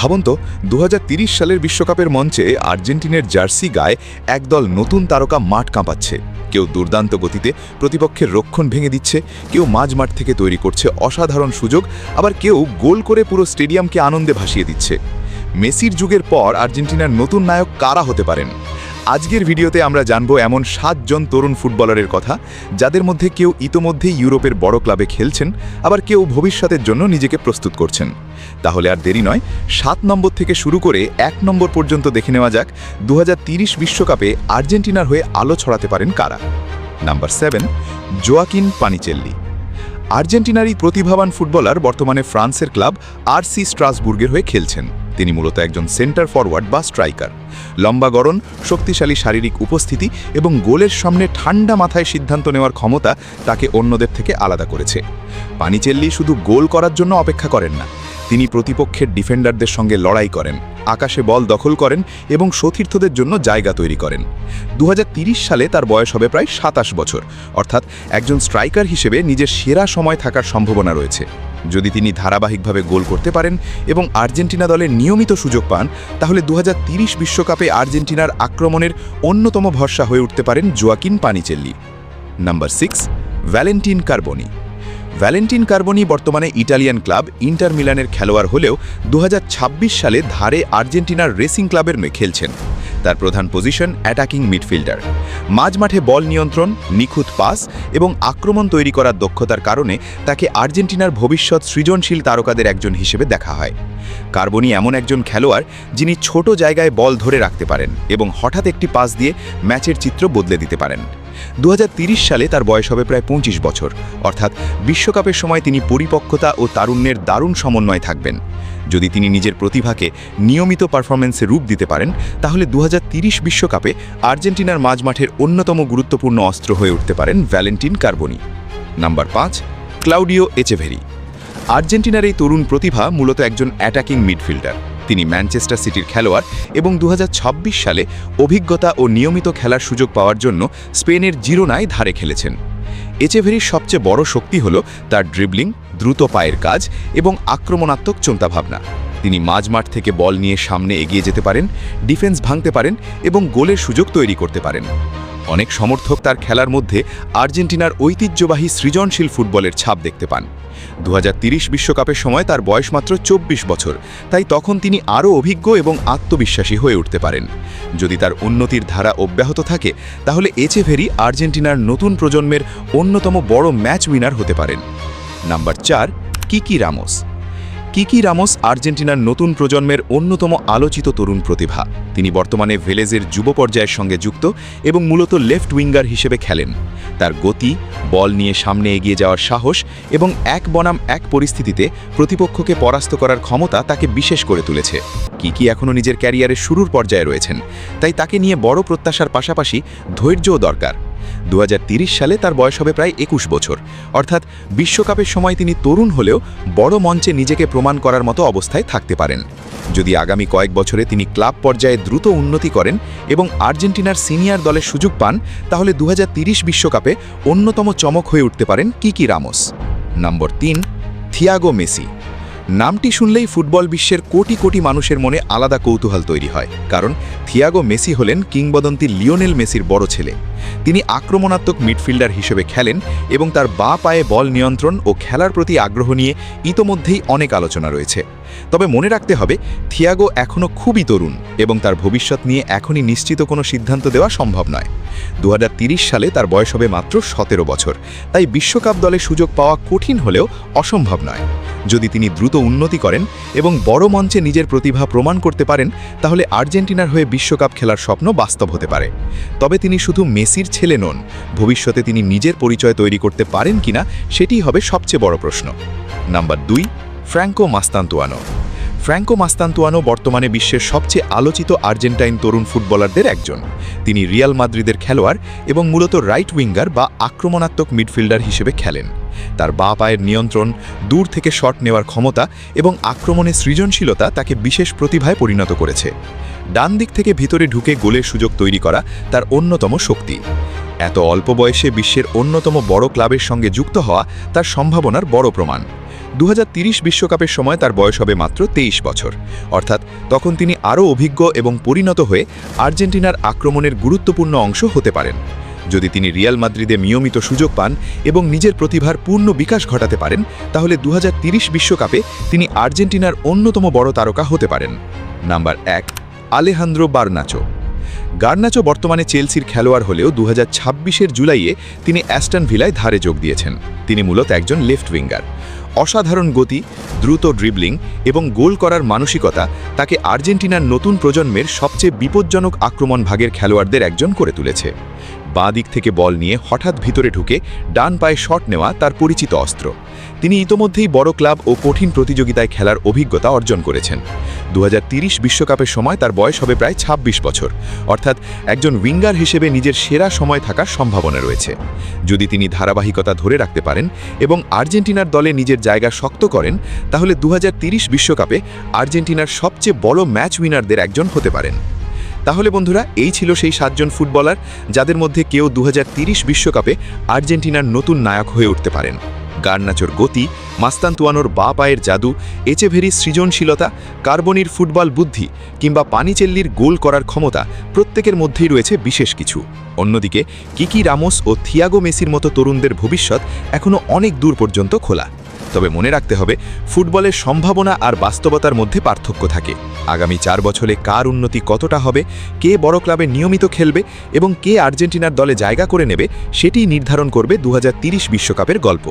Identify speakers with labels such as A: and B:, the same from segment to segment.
A: ভাবুন তো ২০৩০ সালের বিশ্বকাপের মঞ্চে আর্জেন্টিনার জার্সি গায়ে একদল নতুন তারকা মাঠ কাঁপাচ্ছে। কেউ দুর্দান্ত গতিতে প্রতিপক্ষের রক্ষণ ভেঙে দিচ্ছে, কেউ মাঝমাঠ থেকে তৈরি করছে অসাধারণ সুযোগ, আবার কেউ গোল করে পুরো স্টেডিয়ামকে আনন্দে ভাসিয়ে দিচ্ছে। মেসির যুগের পর আর্জেন্টিনার নতুন নায়ক কারা হতে পারেন? আজকের ভিডিওতে আমরা জানব এমন ৭ জন তরুণ ফুটবলারের কথা, যাদের মধ্যে কেউ ইতোমধ্যেই ইউরোপের বড় ক্লাবে খেলছেন, আবার কেউ ভবিষ্যতের জন্য নিজেকে প্রস্তুত করছেন। তাহলে আর দেরি নয়, ৭ নম্বর থেকে শুরু করে ১ নম্বর পর্যন্ত দেখে নেওয়া যাক ২০৩০ বিশ্বকাপে আর্জেন্টিনার হয়ে আলো ছড়াতে পারেন কারা। Number 7, Joaquin পানিচেল্লি। আর্জেন্টিনার এই প্রতিভাবান ফুটবলার বর্তমানে ফ্রান্সের ক্লাব আরসি স্ট্রাসবুর্গের হয়ে খেলছেন। তিনি মূলত একজন সেন্টার ফরওয়ার্ড বা স্ট্রাইকার। লম্বা গড়ন, শক্তিশালী শারীরিক উপস্থিতি এবং গোলের সামনে ঠান্ডা মাথায় সিদ্ধান্ত নেওয়ার ক্ষমতা তাকে অন্যদের থেকে আলাদা করেছে। পানিচেল্লি শুধু গোল করার জন্য অপেক্ষা করেন না, তিনি প্রতিপক্ষের ডিফেন্ডারদের সঙ্গে লড়াই করেন, আকাশে বল দখল করেন এবং সতীর্থদের জন্য জায়গা তৈরি করেন। ২০৩০ সালে তার বয়স হবে প্রায় ২৭ বছর, অর্থাৎ একজন স্ট্রাইকার হিসেবে নিজের সেরা সময় থাকার সম্ভাবনা রয়েছে। যদি তিনি ধারাবাহিকভাবে গোল করতে পারেন এবং আর্জেন্টিনা দলে নিয়মিত সুযোগ পান, তাহলে ২০৩০ বিশ্বকাপে আর্জেন্টিনার আক্রমণের অন্যতম ভরসা হয়ে উঠতে পারেন Joaquin পানিচেল্লি। Number 6, Valentin Carboni. Valentin Carboni বর্তমানে ইটালিয়ান ক্লাব ইন্টার মিলানের খেলোয়াড় হলেও ২০২৬ সালে ধারে আর্জেন্টিনার রেসিং ক্লাবের হয়ে খেলছেন। তার প্রধান পজিশন অ্যাটাকিং মিডফিল্ডার। মাঝমাঠে বল নিয়ন্ত্রণ, নিখুঁত পাস এবং আক্রমণ তৈরি করার দক্ষতার কারণে তাকে আর্জেন্টিনার ভবিষ্যৎ সৃজনশীল তারকাদের একজন হিসেবে দেখা হয়। কার্বোনি এমন একজন খেলোয়াড় যিনি ছোট জায়গায় বল ধরে রাখতে পারেন এবং হঠাৎ একটি পাস দিয়ে ম্যাচের চিত্র বদলে দিতে পারেন। ২০৩০ সালে তার বয়স হবে প্রায় ২৫ বছর, অর্থাৎ বিশ্বকাপের সময় তিনি পরিপক্কতা ও তারুণ্যের দারুণ সমন্বয় থাকবেন। যদি তিনি নিজের প্রতিভাকে নিয়মিত পারফরম্যান্সে রূপ দিতে পারেন, তাহলে ২০৩০ বিশ্বকাপে আর্জেন্টিনার মাঝমাঠের অন্যতম গুরুত্বপূর্ণ অস্ত্র হয়ে উঠতে পারেন Valentin Carboni. Number 5, Claudio Echeverri. আর্জেন্টিনার এই তরুণ প্রতিভা মূলত একজন অ্যাটাকিং মিডফিল্ডার। তিনি ম্যানচেস্টার সিটির খেলোয়াড় এবং ২০২৬ সালে অভিজ্ঞতা ও নিয়মিত খেলার সুযোগ পাওয়ার জন্য স্পেনের জিরোনায় ধারে খেলেছেন। এচেভেরির সবচেয়ে বড় শক্তি হল তার ড্রিবলিং, দ্রুত পায়ের কাজ এবং আক্রমণাত্মক চিন্তাভাবনা। তিনি মাঝমাঠ থেকে বল নিয়ে সামনে এগিয়ে যেতে পারেন, ডিফেন্স ভাঙতে পারেন এবং গোলের সুযোগ তৈরি করতে পারেন। অনেক সমর্থক তার খেলার মধ্যে আর্জেন্টিনার ঐতিহ্যবাহী সৃজনশীল ফুটবলের ছাপ দেখতে পান। ২০৩০ বিশ্বকাপের সময় তার বয়স মাত্র ২৪ বছর, তাই তখন তিনি আরও অভিজ্ঞ এবং আত্মবিশ্বাসী হয়ে উঠতে পারেন। যদি তার উন্নতির ধারা অব্যাহত থাকে, তাহলে এচেভেরি আর্জেন্টিনার নতুন প্রজন্মের অন্যতম বড় ম্যাচ উইনার হতে পারেন। নাম্বার 4, কিকি রামোস। কিকি রামোস আর্জেন্টিনার নতুন প্রজন্মের অন্যতম আলোচিত তরুণ প্রতিভা। তিনি বর্তমানে ভেলেজের যুব পর্যায়ের সঙ্গে যুক্ত এবং মূলত লেফট উইঙ্গার হিসেবে খেলেন। তার গতি, বল নিয়ে সামনে এগিয়ে যাওয়ার সাহস এবং ১ বনাম ১ পরিস্থিতিতে প্রতিপক্ষকে পরাস্ত করার ক্ষমতা তাকে বিশেষ করে তুলেছে। কিকি এখনও নিজের ক্যারিয়ারের শুরুর পর্যায়ে রয়েছেন, তাই তাকে নিয়ে বড় প্রত্যাশার পাশাপাশি ধৈর্যও দরকার। ২০৩০ সালে তার বয়স হবে প্রায় ২১ বছর, অর্থাৎ বিশ্বকাপের সময় তিনি তরুণ হলেও বড় মঞ্চে নিজেকে প্রমাণ করার মতো অবস্থায় থাকতে পারেন। যদি আগামী কয়েক বছরে তিনি ক্লাব পর্যায়ে দ্রুত উন্নতি করেন এবং আর্জেন্টিনার সিনিয়র দলের সুযোগ পান, তাহলে ২০৩০ বিশ্বকাপে অন্যতম চমক হয়ে উঠতে পারেন কিকি রামোস। নম্বর 3, থিয়াগো মেসি। নামটি শুনলেই ফুটবল বিশ্বের কোটি কোটি মানুষের মনে আলাদা কৌতূহল তৈরি হয়, কারণ থিয়াগো মেসি হলেন কিংবদন্তি লিওনেল মেসির বড় ছেলে। তিনি আক্রমণাত্মক মিডফিল্ডার হিসেবে খেলেন এবং তার বাঁ পায়ে বল নিয়ন্ত্রণ ও খেলার প্রতি আগ্রহ নিয়ে ইতোমধ্যেই অনেক আলোচনা রয়েছে। তবে মনে রাখতে হবে, থিয়াগো এখনও খুবই তরুণ এবং তার ভবিষ্যৎ নিয়ে এখনই নিশ্চিত কোনো সিদ্ধান্ত দেওয়া সম্ভব নয়। ২০৩০ সালে তার বয়স হবে মাত্র ১৭ বছর, তাই বিশ্বকাপ দলে সুযোগ পাওয়া কঠিন হলেও অসম্ভব নয়। যদি তিনি দ্রুত উন্নতি করেন এবং বড় মঞ্চে নিজের প্রতিভা প্রমাণ করতে পারেন, তাহলে আর্জেন্টিনার হয়ে বিশ্বকাপ খেলার স্বপ্ন বাস্তব হতে পারে। তবে তিনি শুধু মেসির ছেলে নন, ভবিষ্যতে তিনি নিজের পরিচয় তৈরি করতে পারেন কিনা সেটিই হবে সবচেয়ে বড় প্রশ্ন। Number 2, Franco মাস্তান্তুয়ানো। ফ্র্যাঙ্কো মাস্তান্তুয়ানো বর্তমানে বিশ্বের সবচেয়ে আলোচিত আর্জেন্টাইন তরুণ ফুটবলারদের একজন। তিনি রিয়াল মাদ্রিদের খেলোয়াড় এবং মূলত রাইট উইঙ্গার বা আক্রমণাত্মক মিডফিল্ডার হিসেবে খেলেন। তার বাঁ পায়ের নিয়ন্ত্রণ, দূর থেকে শট নেওয়ার ক্ষমতা এবং আক্রমণের সৃজনশীলতা তাকে বিশেষ প্রতিভায় পরিণত করেছে। ডান দিক থেকে ভিতরে ঢুকে গোলের সুযোগ তৈরি করা তার অন্যতম শক্তি। এত অল্প বয়সে বিশ্বের অন্যতম বড় ক্লাবের সঙ্গে যুক্ত হওয়া তার সম্ভাবনার বড় প্রমাণ। 2030 বিশ্বকাপের সময় তার বয়স হবে মাত্র 23 বছর, অর্থাৎ তখন তিনি আরও অভিজ্ঞ এবং পরিণত হয়ে আর্জেন্টিনার আক্রমণের গুরুত্বপূর্ণ অংশ হতে পারেন। যদি তিনি রিয়াল মাদ্রিদে নিয়মিত সুযোগ পান এবং নিজের প্রতিভার পূর্ণ বিকাশ ঘটাতে পারেন, তাহলে 2030 বিশ্বকাপে তিনি আর্জেন্টিনার অন্যতম বড় তারকা হতে পারেন। Number 1, Alejandro Garnacho. গার্নাচো বর্তমানে চেলসির খেলোয়াড় হলেও 2026-এর জুলাইয়ে তিনি অ্যাস্টন ভিলায় ধারে যোগ দিয়েছেন। তিনি মূলত একজন লেফট উইঙ্গার। অসাধারণ গতি, দ্রুত ড্রিবলিং এবং গোল করার মানসিকতা তাকে আর্জেন্টিনার নতুন প্রজন্মের সবচেয়ে বিপজ্জনক আক্রমণ ভাগের খেলোয়াড়দের একজন করে তুলেছে। বাঁ দিক থেকে বল নিয়ে হঠাৎ ভিতরে ঢুকে ডান পায়ে শট নেওয়া তার পরিচিত অস্ত্র। তিনি ইতোমধ্যেই বড় ক্লাব ও কঠিন প্রতিযোগিতায় খেলার অভিজ্ঞতা অর্জন করেছেন। 2030 বিশ্বকাপের সময় তার বয়স হবে প্রায় 26 বছর, অর্থাৎ একজন উইঙ্গার হিসেবে নিজের সেরা সময় থাকার সম্ভাবনা রয়েছে। যদি তিনি ধারাবাহিকতা ধরে রাখতে পারেন এবং আর্জেন্টিনার দলে নিজের জায়গা শক্ত করেন, তাহলে 2030 বিশ্বকাপে আর্জেন্টিনার সবচেয়ে বড় ম্যাচ উইনারদের একজন হতে পারেন। তাহলে বন্ধুরা, এই ছিল সেই 7 জন ফুটবলার যাদের মধ্যে কেউ 2030 বিশ্বকাপে আর্জেন্টিনার নতুন নায়ক হয়ে উঠতে পারেন। গার্নাচোর গতি, মাস্তান্তুয়ানোর বাঁ পায়ের জাদু, এচেভেরির সৃজনশীলতা, কার্বনির ফুটবল বুদ্ধি কিংবা পানিচেল্লির গোল করার ক্ষমতা, প্রত্যেকের মধ্যেই রয়েছে বিশেষ কিছু। অন্যদিকে কিকি রামোস ও থিয়াগো মেসির মতো তরুণদের ভবিষ্যৎ এখনও অনেক দূর পর্যন্ত খোলা। তবে মনে রাখতে হবে, ফুটবলের সম্ভাবনা আর বাস্তবতার মধ্যে পার্থক্য থাকে। আগামী 4 বছরে কার উন্নতি কতটা হবে, কে বড় ক্লাবে নিয়মিত খেলবে এবং কে আর্জেন্টিনার দলে জায়গা করে নেবে, সেটিই নির্ধারণ করবে 2030 বিশ্বকাপের গল্প।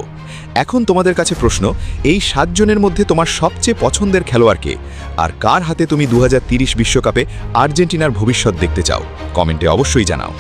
A: এখন তোমাদের কাছে প্রশ্ন, এই 7 জনের মধ্যে তোমার সবচেয়ে পছন্দের খেলোয়াড় কে, আর কার হাতে তুমি 2030 বিশ্বকাপে আর্জেন্টিনার ভবিষ্যৎ দেখতে চাও? কমেন্টে অবশ্যই জানাও।